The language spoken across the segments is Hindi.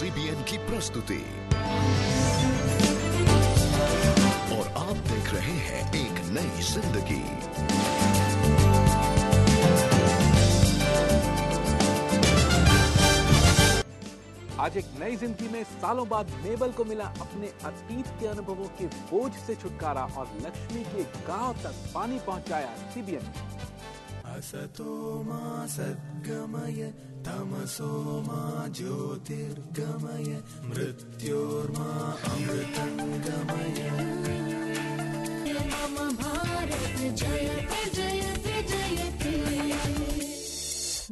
CBN की प्रस्तुति और आप देख रहे हैं एक नई जिंदगी। आज एक नई जिंदगी में सालों बाद मेबल को मिला अपने अतीत के अनुभवों के बोझ से छुटकारा और लक्ष्मी के गांव तक पानी पहुंचाया सीबीएन। असतो मा सद्गमय तमसो मा ज्योतिर्गमय मृत्योर्मा अमृतंगमय। मम भारत जयते जयते जयते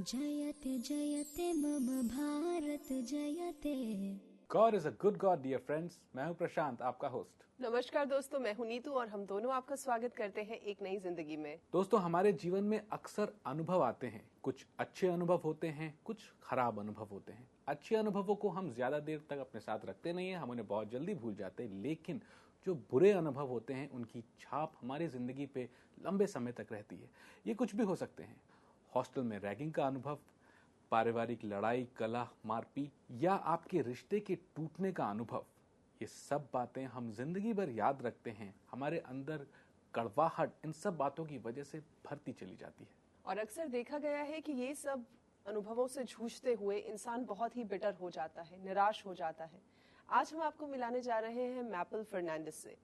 जयते जयते मम भारत जयते। God is a good God dear friends. मैं हूं प्रशांत, आपका होस्ट। नमस्कार दोस्तों, मैं हूं नीतू और हम दोनों आपका स्वागत करते हैं एक नई जिंदगी में। दोस्तों, हमारे जीवन में अक्सर अनुभव आते हैं। कुछ अच्छे अनुभव होते हैं, कुछ खराब अनुभव होते हैं। अच्छे अनुभवों को हम ज्यादा देर तक अपने साथ रखते नहीं है, हम उन्हें बहुत जल्दी भूल जाते हैं। लेकिन जो बुरे अनुभव होते हैं उनकी छाप हमारी जिंदगी पे लंबे समय तक रहती है। ये कुछ भी हो सकते हैं। हॉस्टल में रैगिंग का अनुभव, पारिवारिक लड़ाई, कलह, मारपीट या आपके रिश्ते के टूटने का अनुभव। ये सब बातें हम जिंदगी भर याद रखते हैं। हमारे अंदर कड़वाहट इन सब बातों की वजह से भरती चली जाती है। और अक्सर देखा गया है कि ये सब अनुभवों से जूझते हुए इंसान बहुत ही बिटर हो जाता है, निराश हो जाता है। आज हम आपको मिलाने जा रहे हैं मैपल फर्नांडिस से।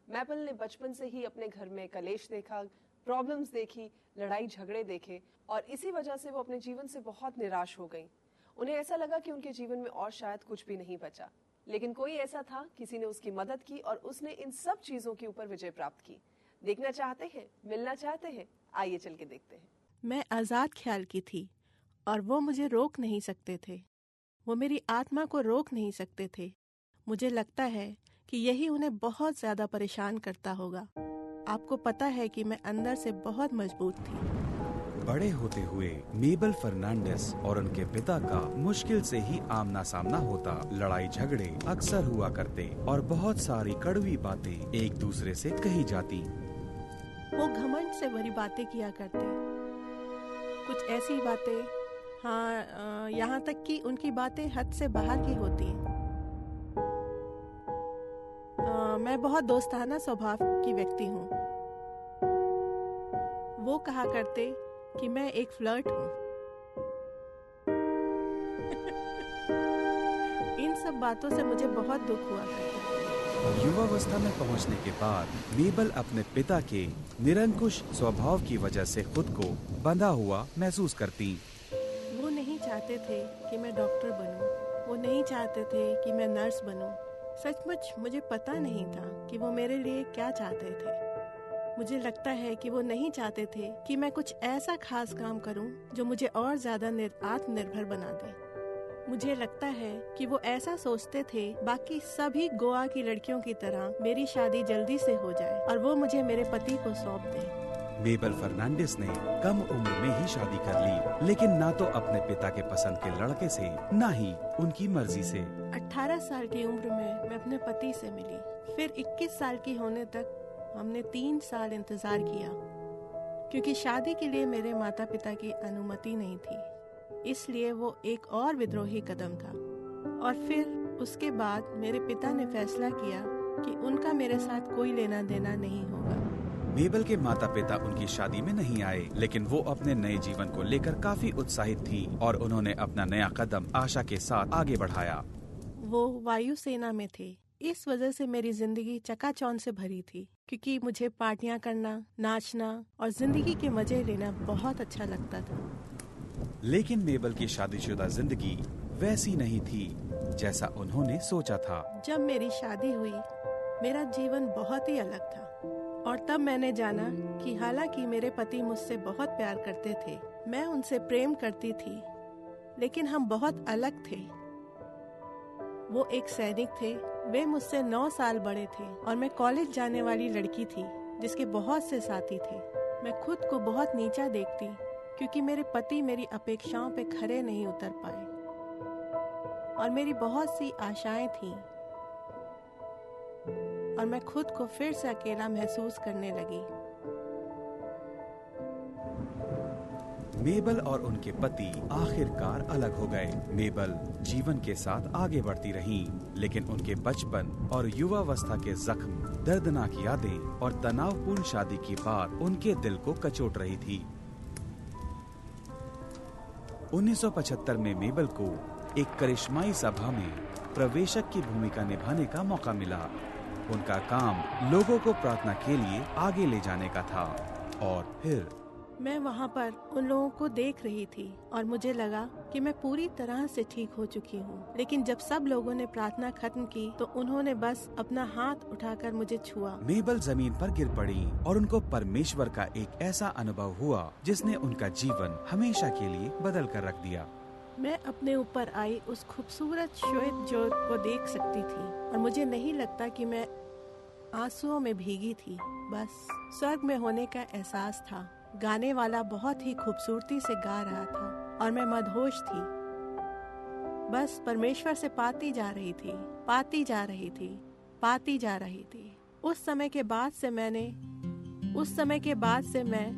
मैपल ने बचपन से ही अपने घर में कलेश देखा, प्रॉब्लम्स देखी, लड़ाई झगड़े देखे और इसी वजह से वो अपने जीवन से बहुत निराश हो गई। उन्हें ऐसा लगा कि उनके जीवन में और शायद कुछ भी नहीं बचा। लेकिन कोई ऐसा था, किसी ने उसकी मदद की और उसने इन सब चीजों के ऊपर विजय प्राप्त की। देखना चाहते हैं, मिलना चाहते हैं? आइए चल के देखते हैं। मैं आजाद ख्याल की थी और वो मुझे रोक नहीं सकते थे। वो मेरी आत्मा को रोक नहीं सकते थे। मुझे लगता है कि यही उन्हें बहुत ज्यादा परेशान करता होगा। आपको पता है कि मैं अंदर से बहुत मजबूत थी। बड़े होते हुए मेबल फर्नांडिस और उनके पिता का मुश्किल से ही आमना सामना होता। लड़ाई झगड़े अक्सर हुआ करते और बहुत सारी कड़वी बातें एक दूसरे से कही जाती। वो घमंड से भरी बातें किया करते, कुछ ऐसी बातें, यहाँ तक कि उनकी बातें हद से बाहर की होती। मैं बहुत दोस्ताना स्वभाव की व्यक्ति हूँ। वो कहा करते कि मैं एक फ्लर्ट हूँ। इन सब बातों से मुझे बहुत दुख हुआ करता। युवावस्था में पहुंचने के बाद मेबल अपने पिता के निरंकुश स्वभाव की वजह से खुद को बंधा हुआ महसूस करती। वो नहीं चाहते थे कि मैं डॉक्टर बनूं। वो नहीं चाहते थे कि मैं नर्स बनूं। सचमुच मुझे पता नहीं था कि वो मेरे लिए क्या चाहते थे। मुझे लगता है कि वो नहीं चाहते थे कि मैं कुछ ऐसा खास काम करूं जो मुझे और ज्यादा आत्मनिर्भर बना दे। मुझे लगता है कि वो ऐसा सोचते थे बाकी सभी गोवा की लड़कियों की तरह मेरी शादी जल्दी से हो जाए और वो मुझे मेरे पति को सौंप दे। मेबल फर्नांडिस ने कम उम्र में ही शादी कर ली, लेकिन ना तो अपने पिता के पसंद के लड़के से, ना ही उनकी मर्जी से। 18 साल की उम्र में मैं अपने पति से मिली। फिर 21 साल की होने तक हमने 3 साल इंतजार किया, क्योंकि शादी के लिए मेरे माता पिता की अनुमति नहीं थी। इसलिए वो एक और विद्रोही कदम था। और फिर उसके बाद मेरे पिता ने फैसला किया कि उनका मेरे साथ कोई लेना देना नहीं होगा। मेबल के माता पिता उनकी शादी में नहीं आए, लेकिन वो अपने नए जीवन को लेकर काफी उत्साहित थी और उन्होंने अपना नया कदम आशा के साथ आगे बढ़ाया। वो वायुसेना में थे। इस वजह से मेरी जिंदगी चकाचौंध से भरी थी, क्योंकि मुझे पार्टियां करना, नाचना और जिंदगी के मजे लेना बहुत अच्छा लगता था। लेकिन मेबल की शादीशुदा जिंदगी वैसी नहीं थी जैसा उन्होंने सोचा था। जब मेरी शादी हुई, मेरा जीवन बहुत ही अलग था। और तब मैंने जाना कि हालांकि मेरे पति मुझसे बहुत प्यार करते थे, मैं उनसे प्रेम करती थी, लेकिन हम बहुत अलग थे। वो एक सैनिक थे, वे मुझसे 9 साल बड़े थे और मैं कॉलेज जाने वाली लड़की थी जिसके बहुत से साथी थे। मैं खुद को बहुत नीचा देखती, क्योंकि मेरे पति मेरी अपेक्षाओं पे खरे नहीं उतर पाए और मेरी बहुत सी आशाएं थीं और मैं खुद को फिर से अकेला महसूस करने लगी। मेबल और उनके पति आखिरकार अलग हो गए। मेबल जीवन के साथ आगे बढ़ती रहीं, लेकिन उनके बचपन और युवावस्था के जख्म, दर्दनाक यादें और तनावपूर्ण शादी की बात उनके दिल को कचोट रही थी। 1975 में मेबल को एक करिश्माई सभा में प्रवेशक की भूमिका निभाने का मौका मिला। उनका काम लोगों को प्रार्थना के लिए आगे ले जाने का था। और फिर मैं वहाँ पर उन लोगों को देख रही थी और मुझे लगा कि मैं पूरी तरह से ठीक हो चुकी हूँ। लेकिन जब सब लोगों ने प्रार्थना खत्म की तो उन्होंने बस अपना हाथ उठाकर मुझे छुआ। मेबल जमीन पर गिर पड़ी और उनको परमेश्वर का एक ऐसा अनुभव हुआ जिसने उनका जीवन हमेशा के लिए बदल कर रख दिया। मैं अपने ऊपर आई उस खूबसूरत श्वेत ज्योत को देख सकती थी और मुझे नहीं लगता कि मैं आंसुओं में भीगी थी। बस स्वर्ग में होने का एहसास था। गाने वाला बहुत ही खूबसूरती से गा रहा था और मैं मदहोश थी। बस परमेश्वर से पाती जा रही थी, पाती जा रही थी, पाती जा रही थी। उस समय के बाद से मैं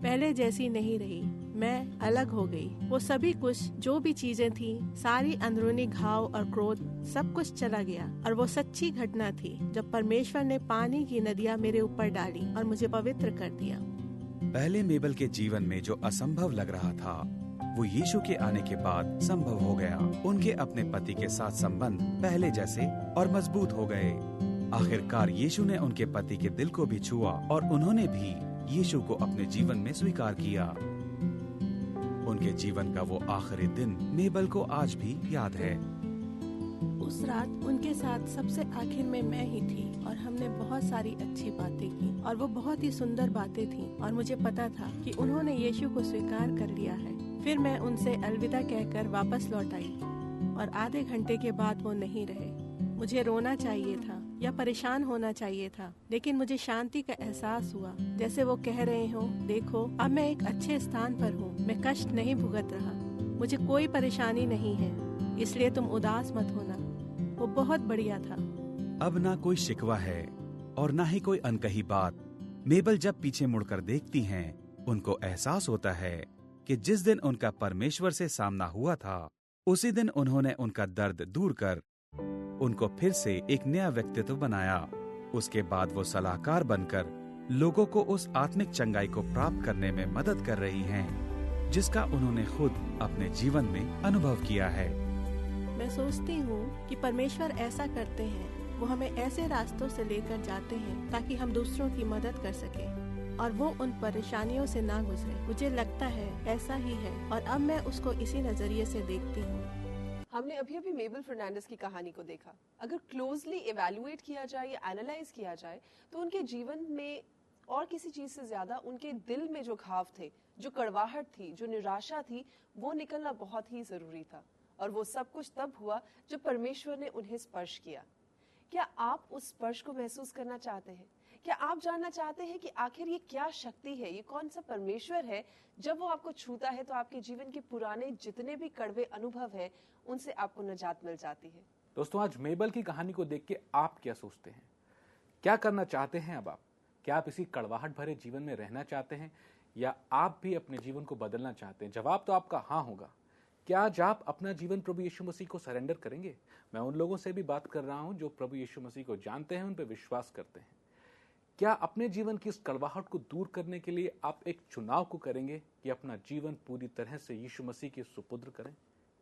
पहले जैसी नहीं रही। मैं अलग हो गई। वो सभी कुछ, जो भी चीजें थी, सारी अंदरूनी घाव और क्रोध, सब कुछ चला गया। और वो सच्ची घटना थी जब परमेश्वर ने पानी की नदियाँ मेरे ऊपर डाली और मुझे पवित्र कर दिया। पहले मेबल के जीवन में जो असंभव लग रहा था, वो यीशु के आने के बाद संभव हो गया। उनके अपने पति के साथ संबंध पहले जैसे और मजबूत हो गए। आखिरकार यीशु ने उनके पति के दिल को भी छुआ और उन्होंने भी यीशु को अपने जीवन में स्वीकार किया। उनके जीवन का वो आखिरी दिन मेबल को आज भी याद है। उस रात उनके साथ सबसे आखिर में मैं ही थी और हमने बहुत सारी अच्छी बातें की और वो बहुत ही सुंदर बातें थी और मुझे पता था कि उन्होंने यीशु को स्वीकार कर लिया है। फिर मैं उनसे अलविदा कहकर वापस लौट आई और आधे घंटे के बाद वो नहीं रहे। मुझे रोना चाहिए था या परेशान होना चाहिए था, लेकिन मुझे शांति का एहसास हुआ, जैसे वो कह रहे हो, देखो अब मैं एक अच्छे स्थान पर हूँ, मैं कष्ट नहीं भुगत रहा, मुझे कोई परेशानी नहीं है, इसलिए तुम उदास मत होना। वो बहुत बढ़िया था। अब ना कोई शिकवा है और ना ही कोई अनकही बात। मेबल जब पीछे मुड़कर देखती हैं, उनको एहसास होता है कि जिस दिन उनका परमेश्वर से सामना हुआ था, उसी दिन उन्होंने उनका दर्द दूर कर उनको फिर से एक नया व्यक्तित्व बनाया। उसके बाद वो सलाहकार बनकर लोगों को उस आत्मिक चंगाई को प्राप्त करने में मदद कर रही हैं, जिसका उन्होंने खुद अपने जीवन में अनुभव किया है। मैं सोचती हूँ कि परमेश्वर ऐसा करते हैं, वो हमें ऐसे रास्तों से लेकर जाते हैं ताकि हम दूसरों की मदद कर सकें और वो उन परेशानियों से ना गुजरे। मुझे लगता है ऐसा ही है और अब मैं उसको इसी नजरिए से देखती हूँ। हमने अभी अभी मेबल फर्नांडिस की कहानी को देखा। अगर क्लोजली इवैल्यूएट किया जाए या एनालाइज किया जाए तो उनके जीवन में और किसी चीज से ज्यादा उनके दिल में जो घाव थे, जो कड़वाहट थी, जो निराशा थी, वो निकलना बहुत ही जरूरी था। और वो सब कुछ तब हुआ जब परमेश्वर ने उन्हें स्पर्श किया। क्या आप उस स्पर्श को महसूस करना चाहते हैं? क्या आप जानना चाहते हैं कि आखिर ये क्या शक्ति है, ये कौन सा परमेश्वर है? जब वो आपको छूता है तो आपके जीवन के पुराने जितने भी कड़वे अनुभव हैं, उनसे आपको निजात मिल जाती है। दोस्तों, आज मेबल की कहानी को देख के आप क्या सोचते हैं? क्या करना चाहते हैं अब आप? क्या आप इसी कड़वाहट भरे जीवन में रहना चाहते हैं या आप भी अपने जीवन को बदलना चाहते हैं? जवाब तो आपका हाँ होगा। क्या आज आप अपना जीवन प्रभु यीशु मसीह को सरेंडर करेंगे? मैं उन लोगों से भी बात कर रहा हूं जो प्रभु यीशु मसीह को जानते हैं, उन पर विश्वास करते हैं। क्या अपने जीवन की इस कड़वाहट को दूर करने के लिए आप एक चुनाव को करेंगे कि अपना जीवन पूरी तरह से यीशु मसीह के सुपुत्र करें?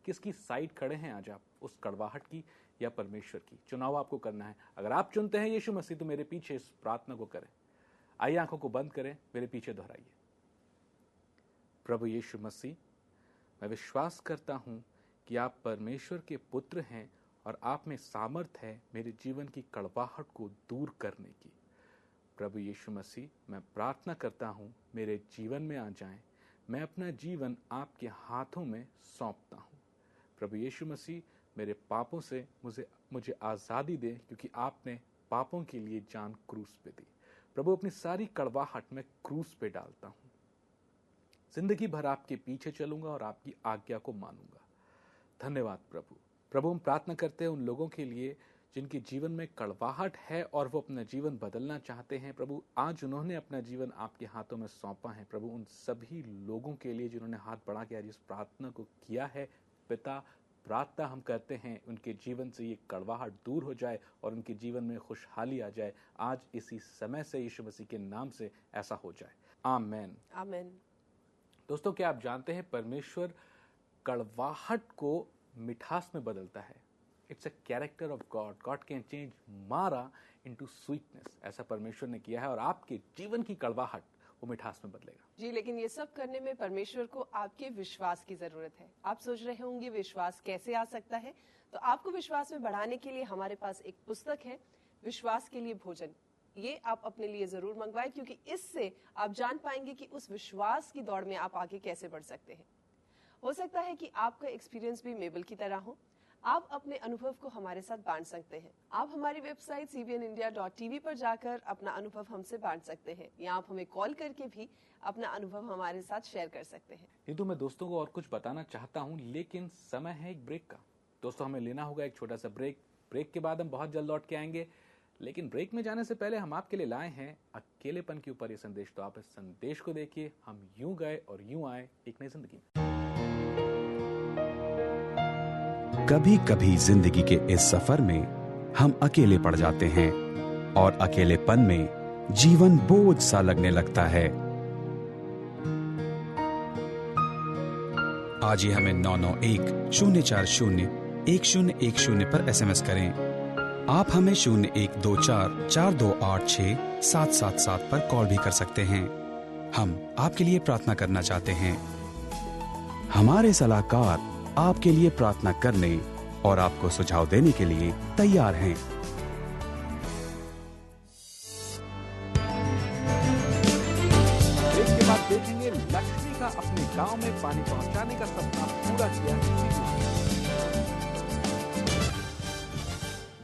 किसकी साइड खड़े हैं आज आप, उस कड़वाहट की या परमेश्वर की? चुनाव आपको करना है। अगर आप चुनते हैं यीशु मसीह तो मेरे पीछे इस प्रार्थना को करें। आइए आंखों को बंद करें, मेरे पीछे दोहराइए। प्रभु यीशु मसीह, मैं विश्वास करता हूँ कि आप परमेश्वर के पुत्र हैं और आप में सामर्थ है मेरे जीवन की कड़वाहट को दूर करने की। प्रभु यीशु मसीह, मैं प्रार्थना करता हूँ मेरे जीवन में आ जाएं। मैं अपना जीवन आपके हाथों में सौंपता हूँ। प्रभु यीशु मसीह, मेरे पापों से मुझे आज़ादी दें, क्योंकि आपने पापों के लिए जान क्रूस पे दी। प्रभु, अपनी सारी कड़वाहट मैं क्रूस पे डालता हूँ। जिंदगी भर आपके पीछे चलूंगा और आपकी आज्ञा को मानूंगा। धन्यवाद प्रभु। प्रभु, हम प्रार्थना करते हैं उन लोगों के लिए जिनके जीवन में कड़वाहट है और वो अपना जीवन बदलना चाहते हैं, प्रभु आज उन्होंने अपना जीवन आपके हाथों में सौंपा है। प्रभु उन सभी लोगों के लिए जिन्होंने हाथ बढ़ा के आज इस प्रार्थना को किया है, पिता प्रार्थना हम करते हैं उनके जीवन से ये कड़वाहट दूर हो जाए और उनके जीवन में खुशहाली आ जाए। आज इसी समय से यीशु मसीह के नाम से ऐसा हो जाए, आमेन आमेन। दोस्तों, क्या आप जानते हैं परमेश्वर कड़वाहट को मिठास में बदलता है। It's a character of God. God can change मारा इनटू स्वीटनेस। ऐसा परमेश्वर ने किया है और आपके जीवन की कड़वाहट वो मिठास में बदलेगा। जी, लेकिन ये सब करने में परमेश्वर को आपके विश्वास की जरूरत है। आप सोच रहे होंगे विश्वास कैसे आ सकता है, तो आपको विश्वास में बढ़ाने के लिए हमारे पास एक पुस्तक है, विश्वास के लिए भोजन। ये आप अपने लिए जरूर मंगवाएं, क्योंकि इससे आप जान पाएंगे कि उस विश्वास की दौड़ में आप आगे कैसे बढ़ सकते हैं। हो सकता है कि आपका एक्सपीरियंस भी मेबल की तरह हो। आप अपने अनुभव को हमारे साथ बांट सकते हैं। आप हमारी वेबसाइट cbnindia.tv पर जाकर अपना अनुभव हमसे बांट सकते हैं, या आप हमें कॉल करके भी अपना अनुभव हमारे साथ शेयर कर सकते हैं। किंतु मैं दोस्तों को और कुछ बताना चाहता हूं, लेकिन समय है एक ब्रेक का। दोस्तों, हमें लेना होगा एक छोटा सा ब्रेक। ब्रेक के बाद हम बहुत जल्द लौट के आएंगे, लेकिन ब्रेक में जाने से पहले हम आपके लिए लाए हैं अकेलेपन के ऊपर ये संदेश। तो आप इस संदेश को देखिए, हम यूं गए और यूं आए एक नई जिंदगी में। कभी कभी जिंदगी के इस सफर में हम अकेले पड़ जाते हैं और अकेलेपन में जीवन बोझ सा लगने लगता है। आज ही हमें 9910401010 पर SMS करें। आप हमें 012442867777 पर कॉल भी कर सकते हैं। हम आपके लिए प्रार्थना करना चाहते हैं। हमारे सलाहकार आपके लिए प्रार्थना करने और आपको सुझाव देने के लिए तैयार हैं। ब्रेक के बाद देखेंगे लक्ष्मी का अपने गांव में पानी पहुंचाने का सपना पूरा किया।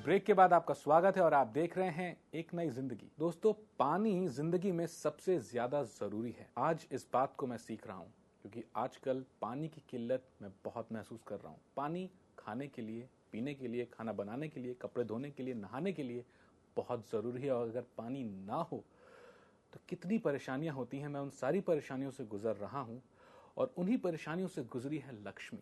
ब्रेक के बाद आपका स्वागत है और आप देख रहे हैं एक नई जिंदगी। दोस्तों, पानी जिंदगी में सबसे ज्यादा जरूरी है। आज इस बात को मैं सीख रहा हूं, क्योंकि आजकल पानी की किल्लत मैं बहुत महसूस कर रहा हूँ। पानी खाने के लिए, पीने के लिए, खाना बनाने के लिए, कपड़े धोने के लिए, नहाने के लिए बहुत ज़रूरी है। और अगर पानी ना हो तो कितनी परेशानियां होती हैं। मैं उन सारी परेशानियों से गुजर रहा हूँ और उन्हीं परेशानियों से गुजरी है लक्ष्मी।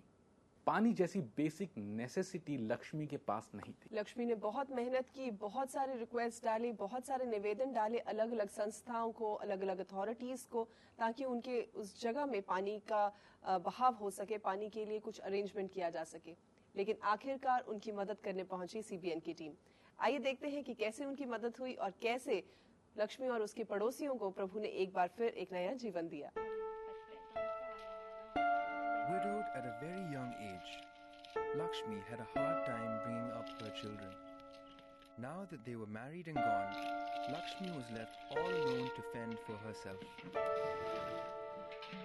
पानी जैसी बेसिक नेसेसिटी लक्ष्मी के पास नहीं थी। लक्ष्मी ने बहुत मेहनत की, बहुत सारे रिक्वेस्ट डाली, बहुत सारे निवेदन डाले अलग अलग संस्थाओं को, अलग अलग अथॉरिटीज को, ताकि उनके उस जगह में पानी का बहाव हो सके, पानी के लिए कुछ अरेंजमेंट किया जा सके। लेकिन आखिरकार उनकी मदद करने पहुंची CBN की टीम। आइए देखते हैं कि कैसे उनकी मदद हुई और कैसे लक्ष्मी और उसके पड़ोसियों को प्रभु ने एक बार फिर एक नया जीवन दिया। Widowed at a very young age, Lakshmi had a hard time bringing up her children. Now that they were married and gone, Lakshmi was left all alone to fend for herself.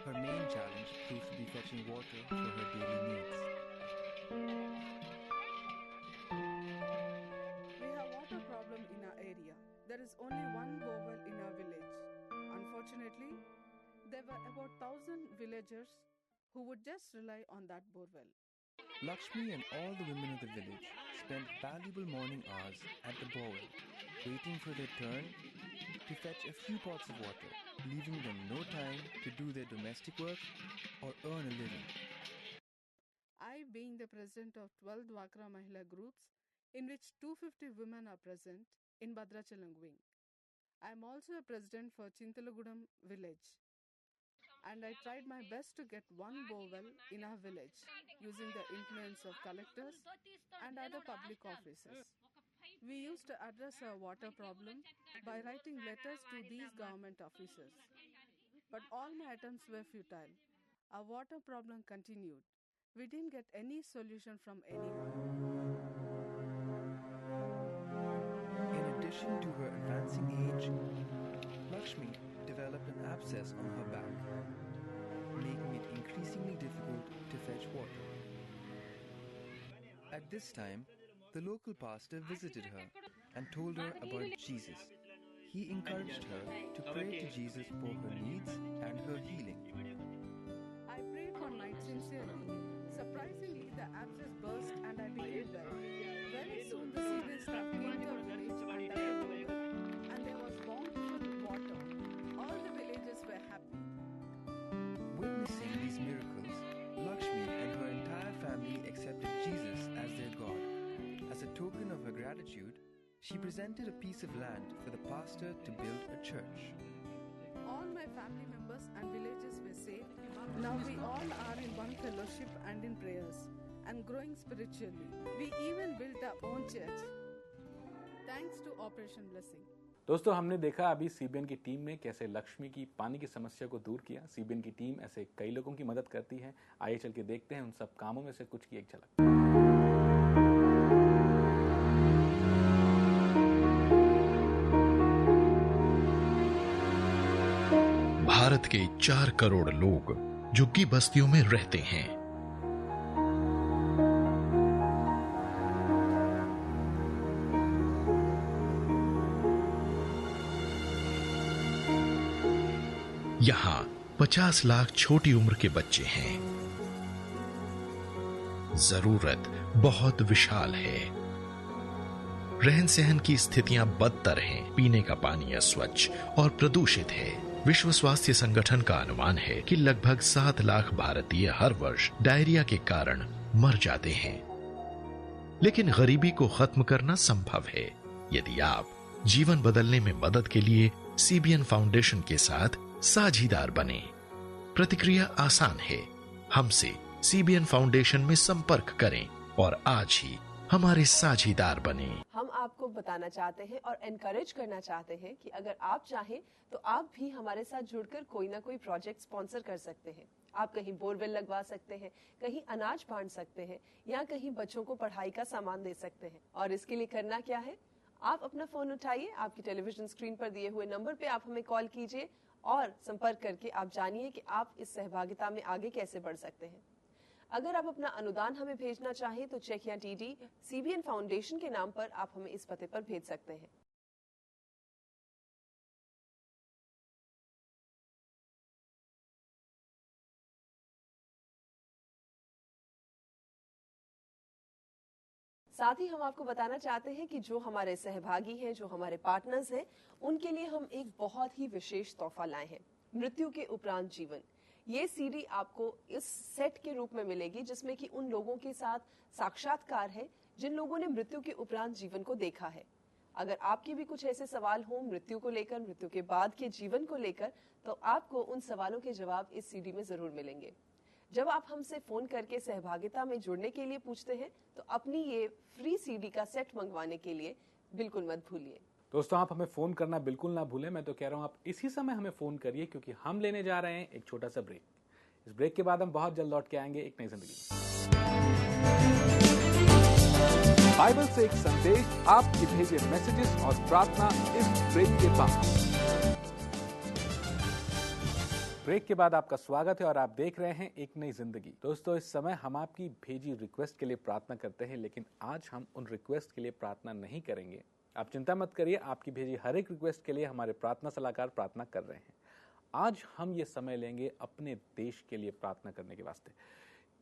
Her main challenge proved to be fetching water for her daily needs. We have water problem in our area. There is only one borewell in our village. Unfortunately, there were about 1,000 villagers who would just rely on that borewell. Lakshmi and all the women of the village spent valuable morning hours at the borewell, waiting for their turn to fetch a few pots of water, leaving them no time to do their domestic work or earn a living. I, being the president of 12 Dwakra Mahila groups, in which 250 women are present in Bhadrachalam wing. I am also a president for Chintalagudam village. And I tried my best to get one borewell in our village using the influence of collectors and other public officers. We used to address our water problem by writing letters to these government officers. But all my attempts were futile. Our water problem continued. We didn't get any solution from anyone. In addition to her advancing age, Lakshmi developed an abscess on her back, making it increasingly difficult to fetch water. At this time, the local pastor visited her and told her about Jesus. He encouraged her to pray to Jesus for her needs and her healing. I prayed one night sincerely. Surprisingly, the abscess burst and I became well. Very soon the seedless gratitude, she presented a piece of land for the pastor to build a church. All my family members and villages were saved. Now we all are in one fellowship and in prayers and growing spiritually. We even built our own church. Thanks to Operation Blessing. दोस्तों, हमने देखा अभी सीबीएन की टीम ने कैसे लक्ष्मी की पानी की समस्या को दूर किया। सीबीएन की टीम ऐसे कई लोगों की मदद करती है। आइए चल के देखते हैं उन सब कामों में से कुछ की एक झलक। भारत के 4 करोड़ लोग झुग्गी बस्तियों में रहते हैं। यहां 50 लाख छोटी उम्र के बच्चे हैं। जरूरत बहुत विशाल है। रहन सहन की स्थितियां बदतर हैं। पीने का पानी अस्वच्छ और प्रदूषित है। विश्व स्वास्थ्य संगठन का अनुमान है कि लगभग 7 लाख भारतीय हर वर्ष डायरिया के कारण मर जाते हैं। लेकिन गरीबी को खत्म करना संभव है यदि आप जीवन बदलने में मदद के लिए सीबीएन फाउंडेशन के साथ साझीदार बने। प्रतिक्रिया आसान है। हमसे सीबीएन फाउंडेशन में संपर्क करें और आज ही हमारे साझीदार बने। हम आपको बताना चाहते हैं और एनकरेज करना चाहते हैं कि अगर आप चाहें तो आप भी हमारे साथ जुड़कर कोई ना कोई प्रोजेक्ट स्पॉन्सर कर सकते हैं। आप कहीं बोरवेल लगवा सकते हैं, कहीं अनाज बांट सकते हैं या कहीं बच्चों को पढ़ाई का सामान दे सकते हैं। और इसके लिए करना क्या है, आप अपना फोन उठाइए, आपकी टेलीविजन स्क्रीन पर दिए हुए नंबर पे आप हमें कॉल कीजिए और संपर्क करके आप जानिए कि आप इस सहभागिता में आगे कैसे बढ़ सकते हैं। अगर आप अपना अनुदान हमें भेजना चाहें तो चेक या डीडी सीबीएन फाउंडेशन के नाम पर आप हमें इस पते पर भेज सकते हैं। साथ ही हम आपको बताना चाहते हैं कि जो हमारे सहभागी हैं, जो हमारे पार्टनर्स हैं, उनके लिए हम एक बहुत ही विशेष तोहफा लाए हैं, मृत्यु के उपरांत जीवन। ये सीडी आपको इस सेट के रूप में मिलेगी जिसमें कि उन लोगों के साथ साक्षात्कार है जिन लोगों ने मृत्यु के उपरांत जीवन को देखा है। अगर आपके भी कुछ ऐसे सवाल हो मृत्यु को लेकर, मृत्यु के बाद के जीवन को लेकर, तो आपको उन सवालों के जवाब इस सीडी में जरूर मिलेंगे। जब आप हमसे फोन करके सहभागिता में जुड़ने के लिए पूछते हैं तो अपनी ये फ्री सीडी का सेट मंगवाने के लिए बिल्कुल मत भूलिए। दोस्तों, आप हमें फोन करना बिल्कुल ना भूलें। मैं तो कह रहा हूं आप इसी समय हमें फोन करिए क्योंकि हम लेने जा रहे हैं एक छोटा सा ब्रेक। इस ब्रेक के बाद हम बहुत जल्द लौट के आएंगे एक नई जिंदगी। बाइबल से एक संदेश, आपके भेजे मैसेजेस और प्रार्थना इस ब्रेक के बाद। ब्रेक के बाद आपका स्वागत है और आप देख रहे हैं एक नई जिंदगी। दोस्तों, इस समय हम आपकी भेजी रिक्वेस्ट के लिए प्रार्थना करते हैं, लेकिन आज हम उन रिक्वेस्ट के लिए प्रार्थना नहीं करेंगे। आप चिंता मत करिए, आपकी भेजी हर एक रिक्वेस्ट के लिए हमारे प्रार्थना सलाहकार प्रार्थना कर रहे हैं। आज हम ये समय लेंगे अपने देश के लिए प्रार्थना करने के वास्ते,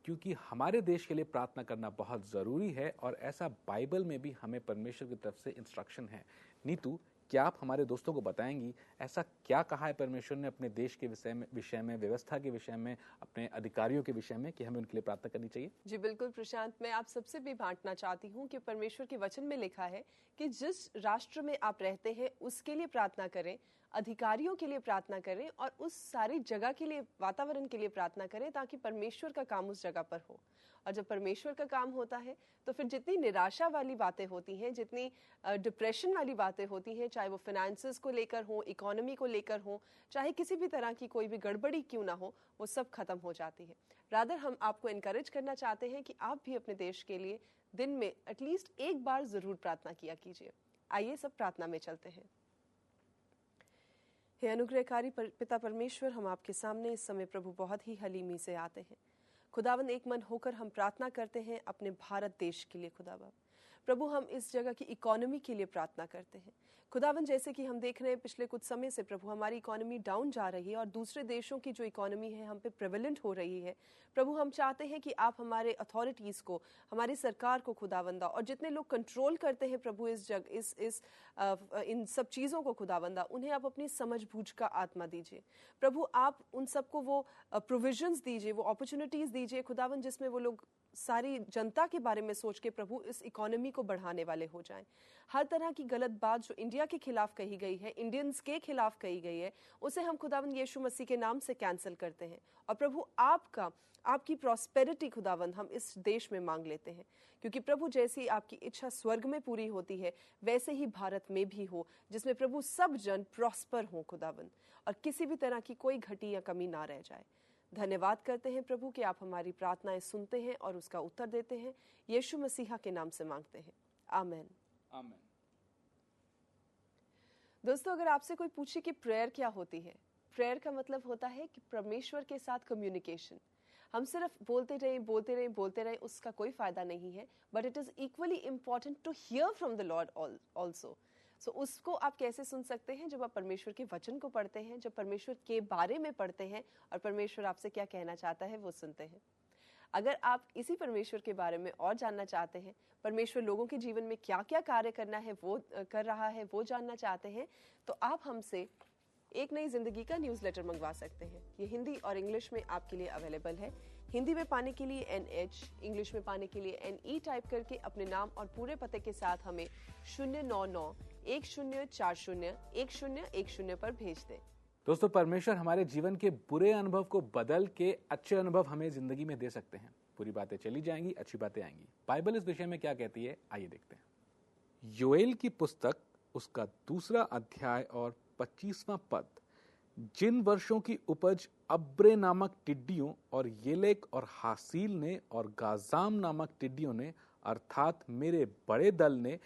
क्योंकि हमारे देश के लिए प्रार्थना करना बहुत ज़रूरी है और ऐसा बाइबल में भी हमें परमेश्वर की तरफ से इंस्ट्रक्शन है। नीतू, क्या आप हमारे दोस्तों को बताएंगी ऐसा क्या कहा है परमेश्वर ने अपने देश के विषय में, व्यवस्था के विषय में, अपने अधिकारियों के विषय में कि हमें उनके लिए प्रार्थना करनी चाहिए? जी बिल्कुल प्रशांत, मैं आप सबसे भी बांटना चाहती हूँ कि परमेश्वर के वचन में लिखा है कि जिस राष्ट्र में आप रहते हैं उसके लिए प्रार्थना करें, अधिकारियों के लिए प्रार्थना करें और उस सारी जगह के लिए, वातावरण के लिए प्रार्थना करें ताकि परमेश्वर का काम उस जगह पर हो। और जब परमेश्वर का काम होता है तो फिर जितनी निराशा वाली बातें होती हैं, जितनी डिप्रेशन वाली बातें होती हैं, चाहे वो फाइनेंसेस को लेकर हो, इकोनॉमी को लेकर हो, चाहे किसी भी तरह की कोई भी गड़बड़ी क्यों ना हो, वो सब खत्म हो जाती है। रादर हम आपको एनकरेज करना चाहते हैं कि आप भी अपने देश के लिए दिन में एटलीस्ट एक बार जरूर प्रार्थना किया कीजिए। आइए सब प्रार्थना में चलते हैं। हे अनुग्रहकारी पिता परमेश्वर, हम आपके सामने इस समय प्रभु बहुत ही हलीमी से आते हैं। खुदावंद, एक मन होकर हम प्रार्थना करते हैं अपने भारत देश के लिए। खुदावंद प्रभु, हम इस जगह की इकोनॉमी के लिए प्रार्थना करते हैं। खुदावंद, जैसे कि हम देख रहे हैं पिछले कुछ समय से प्रभु हमारी इकोनॉमी डाउन जा रही है और दूसरे देशों की जो इकोनॉमी है हम पे प्रेवलेंट हो रही है। प्रभु, हम चाहते हैं कि आप हमारे अथॉरिटीज़ को, हमारी सरकार को खुदावंदा, और जितने लोग कंट्रोल करते हैं प्रभु इन सब चीज़ों को खुदावंदा, उन्हें आप अपनी समझ बूझ का आत्मा दीजिए। प्रभु, आप उन सबको वो प्रोविजंस दीजिए, वो अपॉर्चुनिटीज़ दीजिए खुदावंद, जिसमें वो लोग सारी जनता के बारे में सोच के प्रभु इस इकोनॉमी को बढ़ाने वाले हो जाएं। हर तरह की गलत बात जो इंडिया के खिलाफ कही गई है, इंडियंस के खिलाफ कही गई है, उसे हम खुदावंद यीशु मसीह के नाम से कैंसिल करते हैं। और प्रभु आपकी प्रॉस्पेरिटी खुदावंद हम इस देश में मांग लेते हैं, क्योंकि प्रभु जैसी आपकी इच्छा स्वर्ग में पूरी होती है वैसे ही भारत में भी हो, जिसमें प्रभु सब जन प्रॉस्पर हो खुदावंद, और किसी भी तरह की कोई घटी या कमी ना रह जाए। धन्यवाद करते हैं प्रभु कि आप हमारी प्रार्थनाएं सुनते हैं और उसका उत्तर देते हैं। यीशु मसीहा के नाम से मांगते हैं, आमेन। आमेन। दोस्तों, अगर आपसे कोई पूछे कि प्रेयर क्या होती है, प्रेयर का मतलब होता है कि परमेश्वर के साथ कम्युनिकेशन। हम सिर्फ बोलते रहे उसका कोई फायदा नहीं है, but it is equally important to hear from the Lord also. So उसको आप कैसे सुन सकते हैं? जब आप परमेश्वर के वचन को पढ़ते हैं, जब परमेश्वर के बारे में पढ़ते हैं और परमेश्वर आपसे क्या कहना चाहता है वो सुनते हैं। अगर आप इसी परमेश्वर के बारे में और जानना चाहते हैं, परमेश्वर लोगों के जीवन में क्या क्या कार्य करना है वो कर रहा है वो जानना चाहते हैं, तो आप हमसे एक नई जिंदगी का न्यूज़लेटर मंगवा सकते हैं। ये हिंदी और इंग्लिश में आपके लिए अवेलेबल है। हिंदी में पाने के लिए NH, इंग्लिश में पाने के लिए NE टाइप करके अपने नाम और पूरे पते के साथ हमें 099-1040-1010 पर भेज दें। दोस्तों, परमेश्वर हमारे जीवन के बुरे अनुभव को बदल के अच्छे अनुभव हमें जिंदगी में दे सकते हैं। बुरी बातें चली जाएंगी, अच्छी बातें आएंगी। बाइबल इस विषय में क्या कहती है, आइए देखते हैं। योएल की पुस्तक उसका 2 अध्याय और 25वां पद, जिन वर्षों की उपज अब्रे नामक टिड्डियों और येलेक और हासील ने और गाजाम नामक टिड्डियों ने, अर्थात मेरे बड़े दल ने,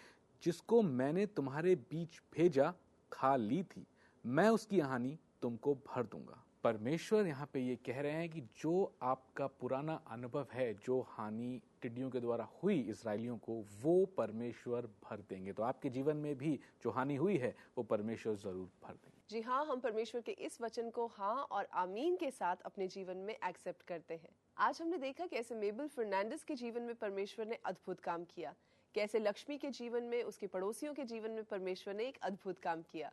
जिसको मैंने तुम्हारे बीच भेजा, खा ली थी, मैं उसकी हानि तुमको भर दूंगा। परमेश्वर यहाँ पे ये कह रहे हैं कि जो आपका पुराना अनुभव है, जो हानि टिड्डियों के द्वारा हुई इजरायलियों को, वो परमेश्वर भर देंगे। तो आपके जीवन में भी जो हानि हुई है वो परमेश्वर जरूर भर देंगे। जी हाँ, हम परमेश्वर के इस वचन को हाँ और आमीन के साथ अपने जीवन में एक्सेप्ट करते हैं। आज हमने देखा कैसे मेबल फर्नांडिस के जीवन में परमेश्वर ने अद्भुत काम किया, कैसे लक्ष्मी के जीवन में, उसके पड़ोसियों के जीवन में परमेश्वर ने एक अद्भुत काम किया।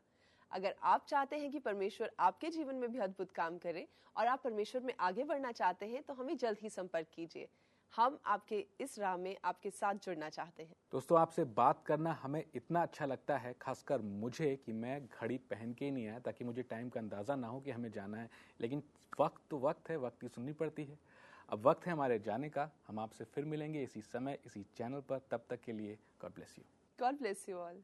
अगर आप चाहते हैं कि परमेश्वर आपके जीवन में भी अद्भुत काम करे और आप परमेश्वर में आगे बढ़ना चाहते हैं, तो हमें जल्द ही संपर्क कीजिए। हम आपके इस राह में आपके साथ जुड़ना चाहते हैं। दोस्तों, आपसे बात करना हमें इतना अच्छा लगता है, खासकर मुझे, कि मैं घड़ी पहन के ही नहीं आया ताकि मुझे टाइम का अंदाजा ना हो कि हमें जाना है। लेकिन वक्त तो वक्त है, वक्त की सुननी पड़ती है। अब वक्त है हमारे जाने का। हम आपसे फिर मिलेंगे इसी समय, इसी चैनल पर। तब तक के लिए God bless you. God bless you all.